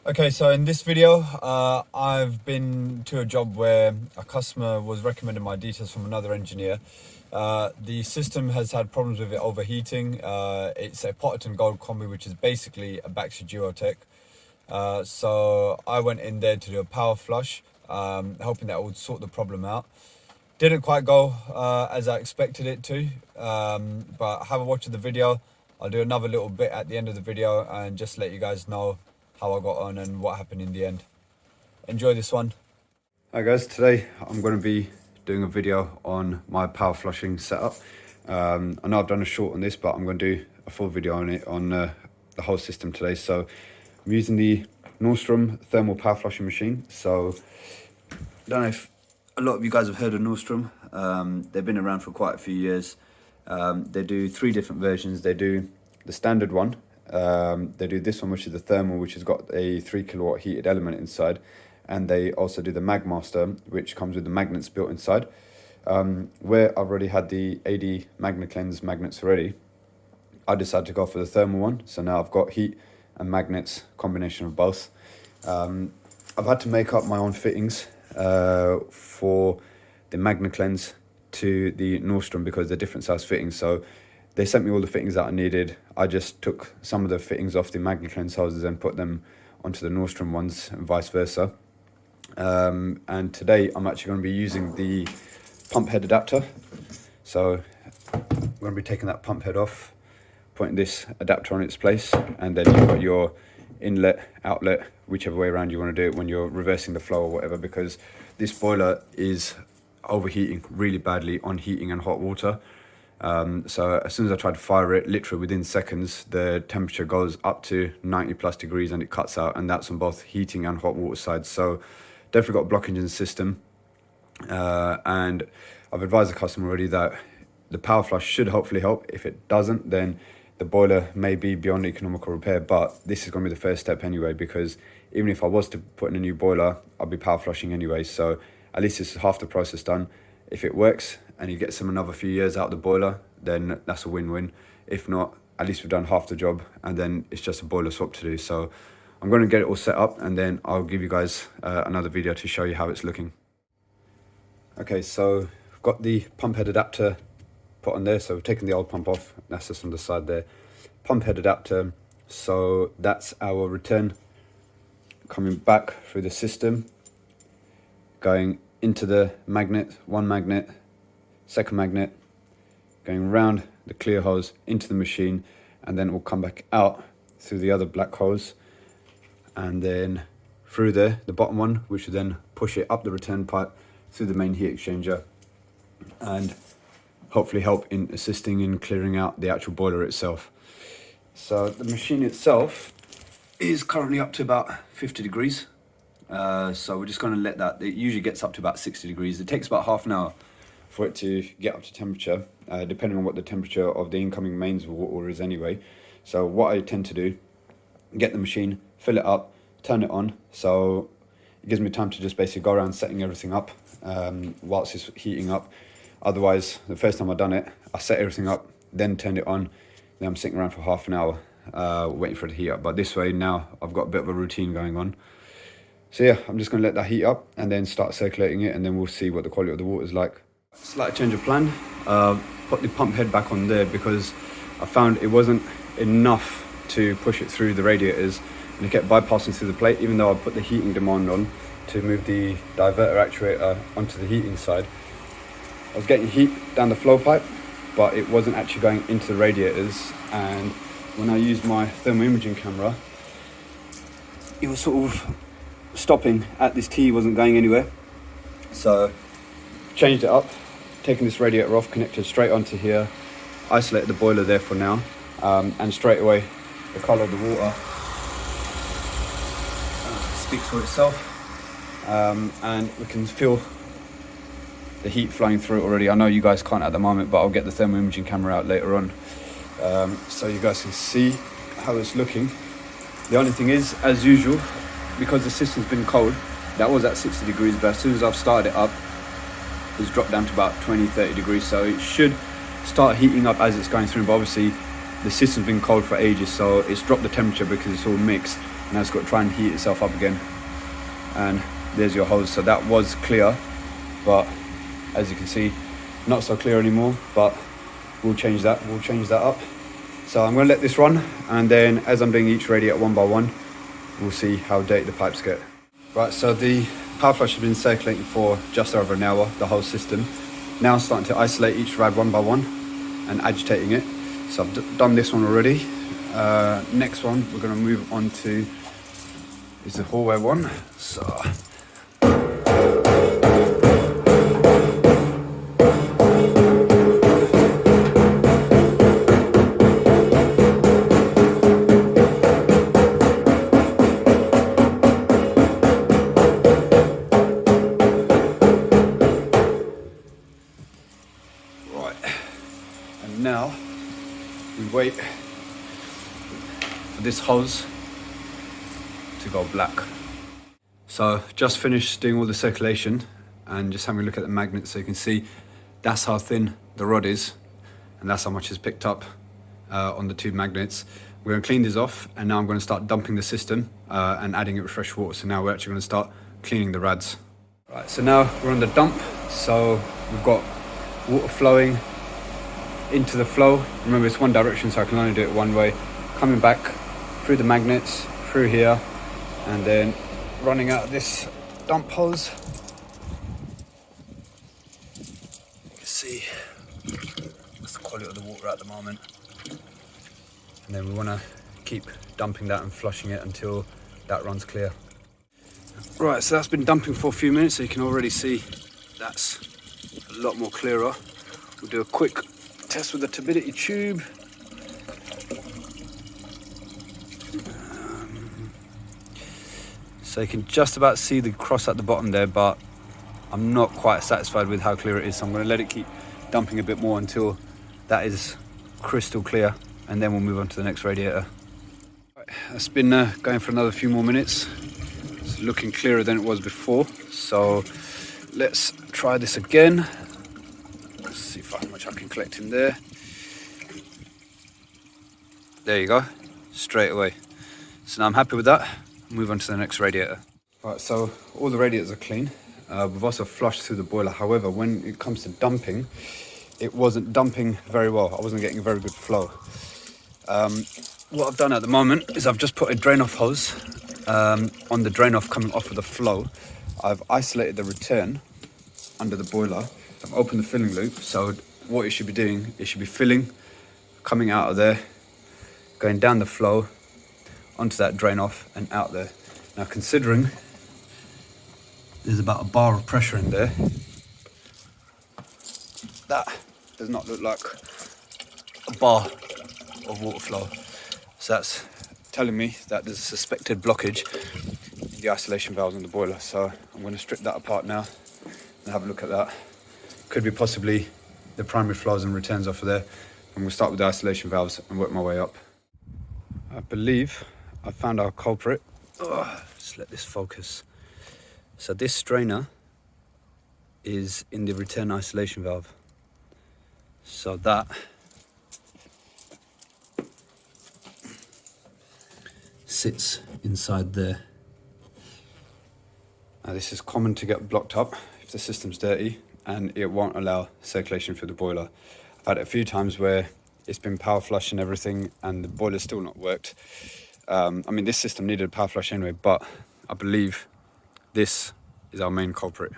Okay, so in this video, I've been to a job where a customer was recommending my details from another engineer. The system has had problems with it overheating. It's a Potterton Gold Combi, which is basically a Baxi Duotech. So I went in there to do a power flush, hoping that would sort the problem out. Didn't quite go as I expected it to, but have a watch of the video. I'll do another little bit at the end of the video and just let you guys know how I got on and what happened in the end. Enjoy this one. Hi guys, today I'm going to be doing a video on my power flushing setup. I know I've done a short on this, but I'm going to do a full video on it, on the whole system today. So I'm using the Nordstrom thermal power flushing machine. So I don't know if a lot of you guys have heard of Nordstrom. They've been around for quite a few years. They do 3 different versions. They do the standard one. They do this one, which is the thermal, which has got a 3 kilowatt heated element inside, and they also do the Magmaster, which comes with the magnets built inside. Where I've already had the AD MagnaCleanse magnets already, I decided to go for the thermal one. So now I've got heat and magnets, combination of both. I've had to make up my own fittings for the MagnaCleanse to the Nordstrom because they're different size fittings. So they sent me all the fittings that I needed. I just took some of the fittings off the MagnaCleanse hoses and put them onto the Nordstrom ones and vice versa. And today I'm actually going to be using the pump head adapter. So I'm going to be taking that pump head off, putting this adapter on its place, and then you've got your inlet, outlet, whichever way around you want to do it when you're reversing the flow or whatever, because this boiler is overheating really badly on heating and hot water. So as soon as I try to fire it, literally within seconds, the temperature goes up to 90 plus degrees and it cuts out, and that's on both heating and hot water sides. So definitely got a blockage in the system. And I've advised the customer already that the power flush should hopefully help. If it doesn't, then the boiler may be beyond economical repair, but this is going to be the first step anyway, because even if I was to put in a new boiler, I'll be power flushing anyway. So at least this is half the process done. If it works and you get another few years out of the boiler, then that's a win-win. If not, at least we've done half the job, and then it's just a boiler swap to do. So I'm going to get it all set up, and then I'll give you guys another video to show you how it's looking. Okay, so I've got the pump head adapter put on there. So we've taken the old pump off. That's just on the side there. Pump head adapter. So that's our return coming back through the system, going into the magnet, one magnet, second magnet, going around the clear hose into the machine, and then it will come back out through the other black hose, and then through there, the bottom one, which will then push it up the return pipe through the main heat exchanger, and hopefully help in assisting in clearing out the actual boiler itself. So the machine itself is currently up to about 50 degrees. So we're just going to let that, it usually gets up to about 60 degrees. It takes about half an hour for it to get up to temperature, depending on what the temperature of the incoming mains water is anyway. So what I tend to do, get the machine, fill it up, turn it on. So it gives me time to just basically go around setting everything up whilst it's heating up. Otherwise, the first time I've done it, I set everything up, then turned it on, then I'm sitting around for half an hour waiting for it to heat up. But this way now I've got a bit of a routine going on. So yeah, I'm just going to let that heat up and then start circulating it, and then we'll see what the quality of the water is like. Slight change of plan. Put the pump head back on there because I found it wasn't enough to push it through the radiators, and it kept bypassing through the plate, even though I put the heating demand on to move the diverter actuator onto the heating side. I was getting heat down the flow pipe, but it wasn't actually going into the radiators, and when I used my thermal imaging camera, it was sort of stopping at this T, wasn't going anywhere. So changed it up, taking this radiator off, connected straight onto here, isolated the boiler there for now, and straight away the colour of the water speaks for itself, and we can feel the heat flowing through it already. I know you guys can't at the moment, but I'll get the thermal imaging camera out later on, so you guys can see how it's looking. The only thing is, as usual, because the system's been cold, that was at 60 degrees, but as soon as I've started it up, it's dropped down to about 20-30 degrees, so it should start heating up as it's going through. But obviously the system's been cold for ages, so it's dropped the temperature because it's all mixed, Now it's got to try and heat itself up again. And there's your hose. So that was clear, but as you can see, not so clear anymore, but we'll change that up. So I'm going to let this run, and then as I'm doing each radiator one by one, we'll see how dirty the pipes get. Right, so the Powerflush has been circulating for just over an hour, the whole system. Now I'm starting to isolate each rad one by one and agitating it. So I've done this one already. Next one we're going to move on to is the hallway one. So now we wait for this hose to go black. So just finished doing all the circulation and just having a look at the magnets, so you can see that's how thin the rod is and that's how much is picked up on the two magnets. We're going to clean these off, and now I'm going to start dumping the system and adding it with fresh water. So now we're actually going to start cleaning the rads. Right, so now we're on the dump. So we've got water flowing into the flow. Remember, it's one direction, so I can only do it one way. Coming back through the magnets, through here, and then running out of this dump hose. You can see that's the quality of the water at the moment. And then we want to keep dumping that and flushing it until that runs clear. Right, so that's been dumping for a few minutes, so you can already see that's a lot more clearer. We'll do a quick test with the turbidity tube. So you can just about see the cross at the bottom there, but I'm not quite satisfied with how clear it is, so I'm going to let it keep dumping a bit more until that is crystal clear, and then we'll move on to the next radiator. Right, it's been going for another few more minutes. It's looking clearer than it was before, so let's try this again. Let's see how much I can collect in there. There you go, straight away. So now I'm happy with that. Move on to the next radiator. Right, so all the radiators are clean. We've also flushed through the boiler. However, when it comes to dumping, it wasn't dumping very well. I wasn't getting a very good flow. What I've done at the moment is I've just put a drain off hose on the drain off coming off of the flow. I've isolated the return under the boiler. I've opened the filling loop, so what it should be doing, it should be filling, coming out of there, going down the flow, onto that drain off and out there. Now, considering there's about a bar of pressure in there, that does not look like a bar of water flow. So that's telling me that there's a suspected blockage in the isolation valves in the boiler. So I'm going to strip that apart now and have a look at that. Could be possibly the primary flows and returns off of there. I'm going to start with the isolation valves and work my way up. I believe I found our culprit. Just let this focus. So this strainer is in the return isolation valve. So that sits inside there. Now this is common to get blocked up if the system's dirty, and it won't allow circulation through the boiler. I've had it a few times where it's been power flush and everything and the boiler's still not worked. I mean, this system needed a power flush anyway, but I believe this is our main culprit.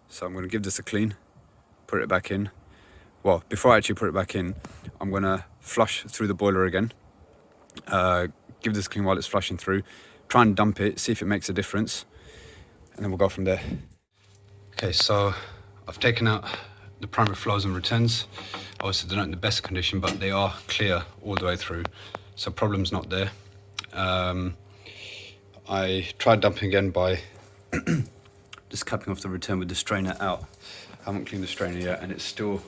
So I'm going to give this a clean, put it back in. Well, before I actually put it back in, I'm going to flush through the boiler again. Give this a clean while it's flushing through. Try and dump it, see if it makes a difference, and then we'll go from there. Okay, so I've taken out the primary flows and returns. Obviously they're not in the best condition, but they are clear all the way through, so problem's not there. I tried dumping again by just capping off the return with the strainer out. I haven't cleaned the strainer yet, and it's still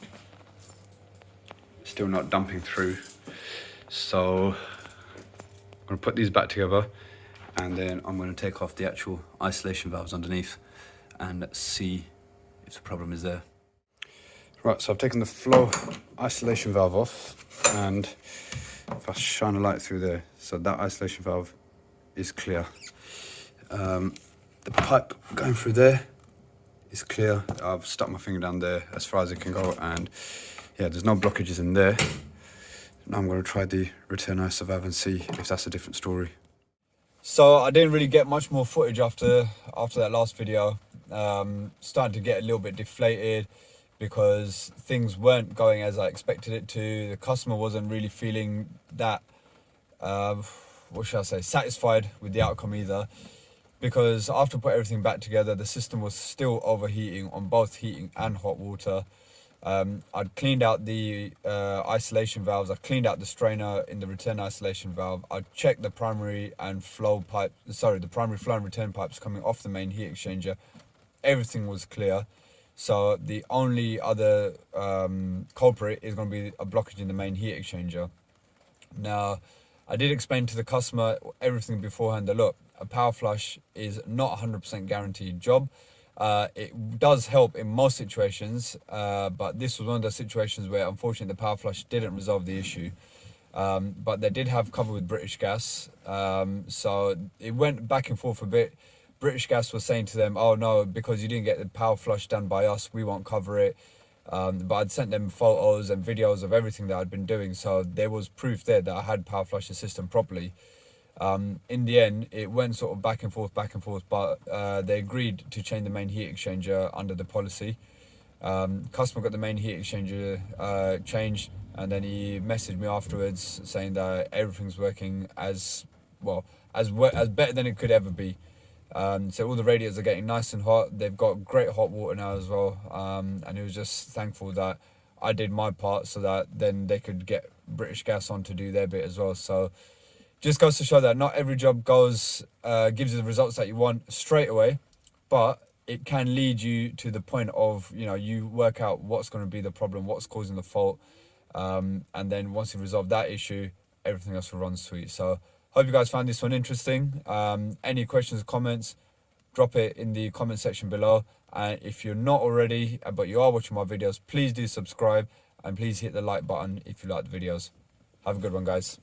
not dumping through. So I'm going to put these back together, and then I'm going to take off the actual isolation valves underneath and see if the problem is there. Right, so I've taken the flow isolation valve off, and if I shine a light through there, so that isolation valve is clear. The pipe going through there is clear. I've stuck my finger down there as far as it can go, and yeah, there's no blockages in there. Now I'm going to try the return ice valve and see if that's a different story. So I didn't really get much more footage after that last video. Starting to get a little bit deflated because things weren't going as I expected it to. The customer wasn't really feeling that, what should I say, satisfied with the outcome either. Because after putting everything back together, the system was still overheating on both heating and hot water. I'd cleaned out the isolation valves. I cleaned out the strainer in the return isolation valve. I checked the primary and flow pipe, the primary flow and return pipes coming off the main heat exchanger. Everything was clear. So the only other culprit is going to be a blockage in the main heat exchanger. Now, I did explain to the customer everything beforehand that look, a power flush is not 100% guaranteed job. It does help in most situations, but this was one of those situations where unfortunately the power flush didn't resolve the issue. But they did have cover with British Gas, so it went back and forth a bit. British Gas was saying to them, oh no, because you didn't get the power flush done by us, we won't cover it. But I'd sent them photos and videos of everything that I'd been doing, so there was proof there that I had power flushed the system properly. In the end, it went sort of back and forth, but they agreed to change the main heat exchanger under the policy. Customer got the main heat exchanger changed, and then he messaged me afterwards saying that everything's working as better than it could ever be. So all the radiators are getting nice and hot. They've got great hot water now as well, and he was just thankful that I did my part so that then they could get British Gas on to do their bit as well. So just goes to show that not every job gives you the results that you want straight away, but it can lead you to the point of, you work out what's going to be the problem, what's causing the fault, and then once you resolve that issue, everything else will run sweet. So hope you guys found this one interesting. Any questions or comments, drop it in the comment section below. And if you're not already, but you are watching my videos, please do subscribe and please hit the like button if you like the videos. Have a good one, guys.